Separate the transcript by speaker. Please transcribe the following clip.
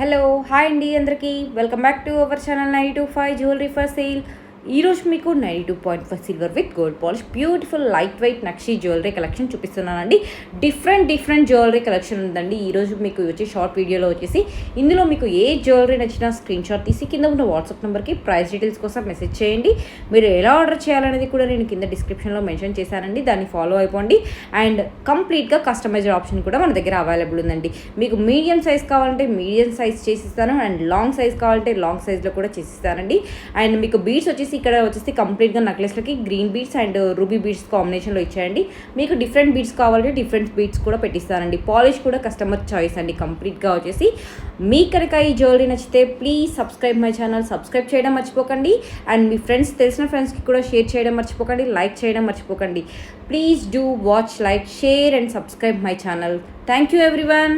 Speaker 1: Hello hi అండి అందరికీ welcome back to our channel 925 jewellery for sale. ఈరోజు మీకు 92.5 silver with gold polish beautiful light weight nakshi jewellery collection చూపిస్తున్నానండి. Different jewellery collection ఉందండి. ఈరోజు మీకు వచ్చి షార్ట్ వీడియోలో వచ్చేసి ఇందులో మీకు ఏ జ్యువెలరీ నచ్చినా స్క్రీన్ షాట్ తీసి కింద ఉన్న వాట్సాప్ నెంబర్కి ప్రైస్ డీటెయిల్స్ కోసం మెసేజ్ చేయండి. మీరు ఎలా ఆర్డర్ చేయాలనేది కూడా నేను కింద డిస్క్రిప్షన్లో మెన్షన్ చేశానండి. దాన్ని ఫాలో అయిపోండి. అండ్ కంప్లీట్గా కస్టమైజ్డ్ ఆప్షన్ కూడా మన దగ్గర అవైలబుల్ ఉందండి. మీకు మీడియం సైజ్ కావాలంటే మీడియం సైజ్ చేసిస్తాను, అండ్ లాంగ్ సైజ్ కావాలంటే లాంగ్ సైజ్లో కూడా చేసిస్తానండి. అండ్ మీకు బీడ్స్ వచ్చేసి ఇక్కడ వచ్చేసి కంప్లీట్గా నెక్లెస్లకి green beads and ruby beads కాంబినేషన్లో ఇచ్చాయండి. మీకు డిఫరెంట్ బీడ్స్ కావాలంటే డిఫరెంట్ బీడ్స్ కూడా పెట్టిస్తానండి. పాలిష్ కూడా కస్టమర్ చాయిస్ అండి. కంప్లీట్గా వచ్చేసి మీకు కనుక ఈ జ్యువెలరీ నచ్చితే please subscribe my channel. Subscribe చేయడం మర్చిపోకండి. అండ్ మీ ఫ్రెండ్స్ తెలిసిన ఫ్రెండ్స్కి కూడా షేర్ చేయడం మర్చిపోకండి. లైక్ చేయడం మర్చిపోకండి. Please do watch, like, share and subscribe my channel. Thank you everyone.